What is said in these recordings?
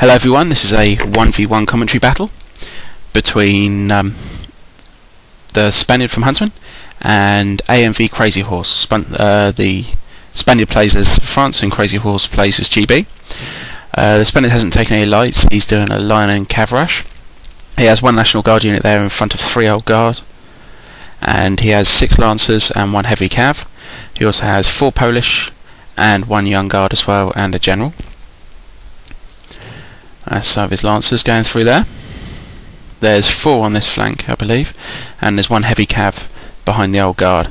Hello everyone, this is a 1v1 commentary battle between the Spaniard from Huntsman and ANV Crazyhorse. The Spaniard plays as France and Crazyhorse plays as GB. The Spaniard hasn't taken any lights, he's doing a line and cav rush. He has one National Guard unit there in front of 3 Old Guard, and he has 6 Lancers and 1 Heavy Cav. He also has 4 Polish and 1 Young Guard as well, and a General. Some of his Lancers going through there. There's 4 on this flank, I believe, and there's 1 Heavy Cav behind the Old Guard.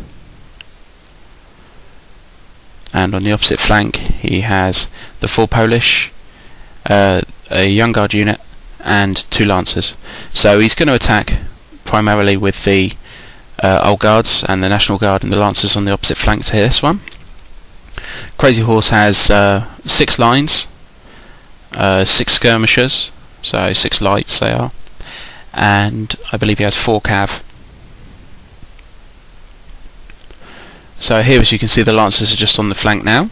And on the opposite flank he has the 4 Polish, a Young Guard unit and 2 Lancers. So he's going to attack primarily with the Old Guards and the National Guard and the Lancers on the opposite flank to this one. Crazyhorse has 6 lines, 6 skirmishers, so 6 lights they are, and I believe he has 4 cav. So here, as you can see, the Lancers are just on the flank now.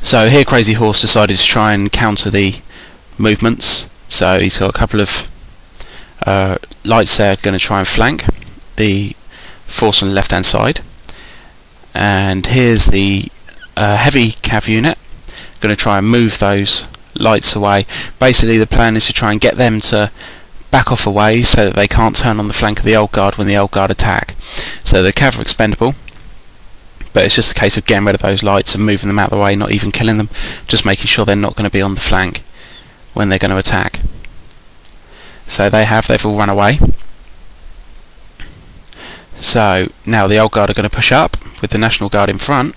So here Crazyhorse decided to try and counter the movements, so he's got a couple of lights there going to try and flank the force on the left hand side, and here's the Heavy Cav unit going to try and move those lights away. Basically the plan is to try and get them to back off away so that they can't turn on the flank of the Old Guard when the Old Guard attack. So the cav are expendable, but it's just a case of getting rid of those lights and moving them out of the way, not even killing them, just making sure they're not going to be on the flank when they're going to attack. So they've all run away. So now the Old Guard are going to push up with the National Guard in front.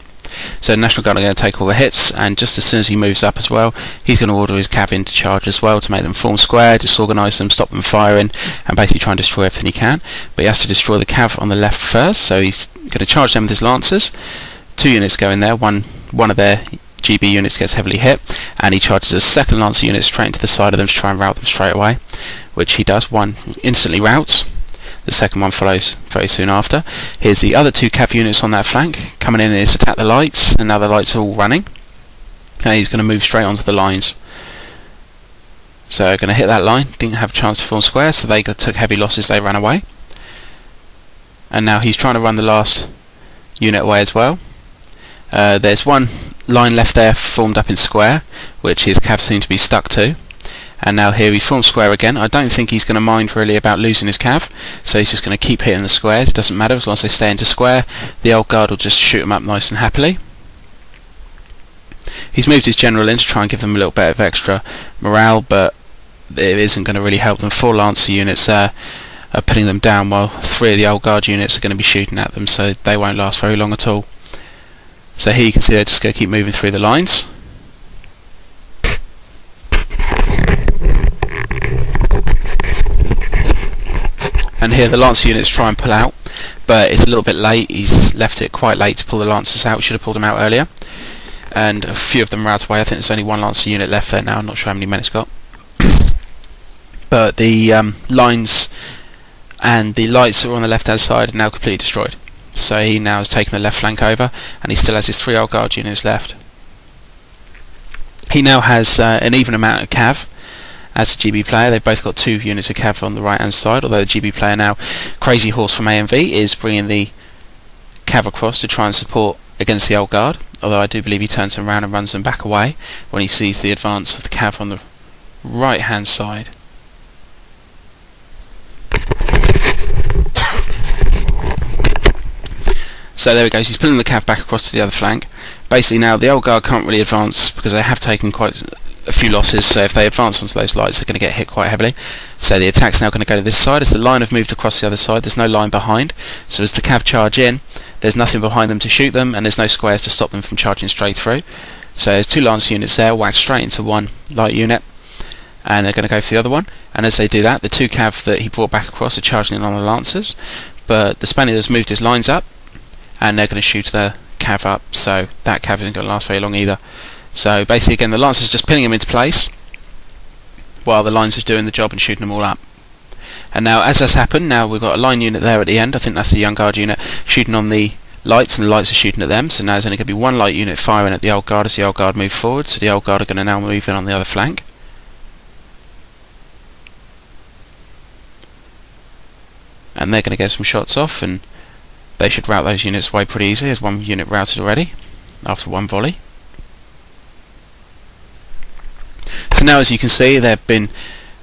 So the National Guard are going to take all the hits, and just as soon as he moves up as well, he's going to order his cav in to charge as well to make them form square, disorganise them, stop them firing, and basically try and destroy everything he can. But he has to destroy the cav on the left first, so he's going to charge them with his Lancers. 2 units go in there, one of their GB units gets heavily hit, and he charges a second Lancer unit straight into the side of them to try and rout them straight away, which he does. One instantly routs. The second one follows very soon after. Here's the other 2 cav units on that flank coming in and attack the lights, and now the lights are all running. And he's going to move straight onto the lines. So going to hit that line, didn't have a chance to form square, so they took heavy losses, they ran away. And now he's trying to run the last unit away as well. There's one line left there formed up in square, which his cav seem to be stuck to. And now here he's formed square again. I don't think he's going to mind really about losing his cav, so he's just going to keep hitting the squares. It doesn't matter as long as they stay into square. The Old Guard will just shoot them up nice and happily. He's moved his General in to try and give them a little bit of extra morale, but it isn't going to really help them. 4 Lancer units are putting them down, while 3 of the Old Guard units are going to be shooting at them, so they won't last very long at all. So here you can see they're just going to keep moving through the lines. And here the Lancer units try and pull out, but it's a little bit late. He's left it quite late to pull the Lancers out. Should have pulled them out earlier. And a few of them are out of the way. I think there's only 1 Lancer unit left there now. I'm not sure how many men it's got. But the lines and the lights that were on the left hand side are now completely destroyed. So he now has taken the left flank over, and he still has his 3 Old Guard units left. He now has an even amount of cav. As a GB player, they've both got 2 units of cav on the right hand side, although the GB player now, Crazyhorse from ANV, is bringing the cav across to try and support against the Old Guard, although I do believe he turns them around and runs them back away when he sees the advance of the cav on the right hand side. So there he goes, he's pulling the cav back across to the other flank. Basically now the Old Guard can't really advance because they have taken quite a few losses, so if they advance onto those lights they're going to get hit quite heavily. So the attack's now going to go to this side. As the line have moved across the other side, there's no line behind, so as the cav charge in, there's nothing behind them to shoot them, and there's no squares to stop them from charging straight through. So there's 2 Lance units there, whacked straight into 1 light unit, and they're going to go for the other one. And as they do that, the 2 cav that he brought back across are charging in on the Lancers, but the Spaniard has moved his lines up, and they're going to shoot the cav up, so that cav isn't going to last very long either. So basically again the Lancers just pinning them into place while the lines are doing the job and shooting them all up. And now as that's happened, now we've got a line unit there at the end. I think that's the Young Guard unit shooting on the lights, and the lights are shooting at them. So now there's only going to be one light unit firing at the old guard as the old guard move forward. So the old guard are going to now move in on the other flank. And they're going to get some shots off, and they should rout those units away pretty easily. There's one unit routed already after one volley. So now, as you can see, they've been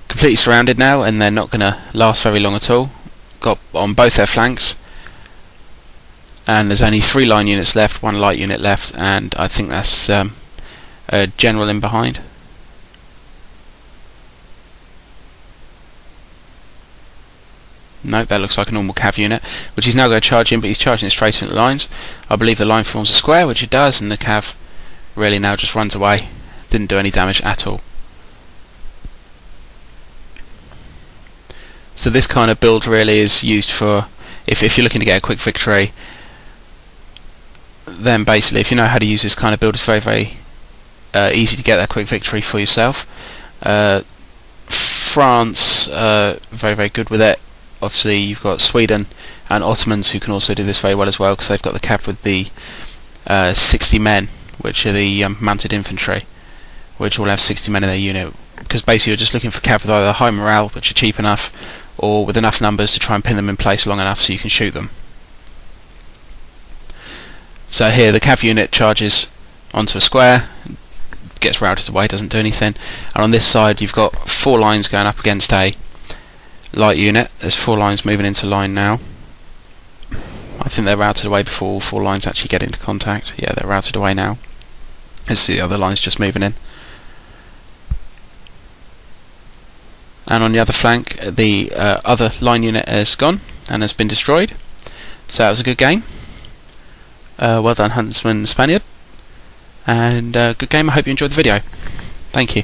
completely surrounded now, and they're not going to last very long at all. Got on both their flanks, and there's only 3 line units left, 1 light unit left, and I think that's a general in behind. No, that looks like a normal cav unit, which he's now going to charge in, but he's charging it straight into the lines. I believe the line forms a square, which it does, and the cav really now just runs away. Didn't do any damage at all. So this kind of build really is used for, if you're looking to get a quick victory, then basically if you know how to use this kind of build, it's very, very easy to get that quick victory for yourself. France, very, very good with it. Obviously you've got Sweden and Ottomans who can also do this very well as well, because they've got the cav with the 60 men, which are the mounted infantry, which all have 60 men in their unit, because basically you're just looking for cav with either high morale, which are cheap enough, or with enough numbers to try and pin them in place long enough so you can shoot them. So here the cav unit charges onto a square, gets routed away, doesn't do anything, and on this side you've got 4 lines going up against a light unit. There's 4 lines moving into line now. I think they're routed away before all 4 lines actually get into contact. Yeah, they're routed away now. As the other lines just moving in. And on the other flank, the other line unit has gone and has been destroyed. So that was a good game. Well done, Huntsman and Spaniard. And good game. I hope you enjoyed the video. Thank you.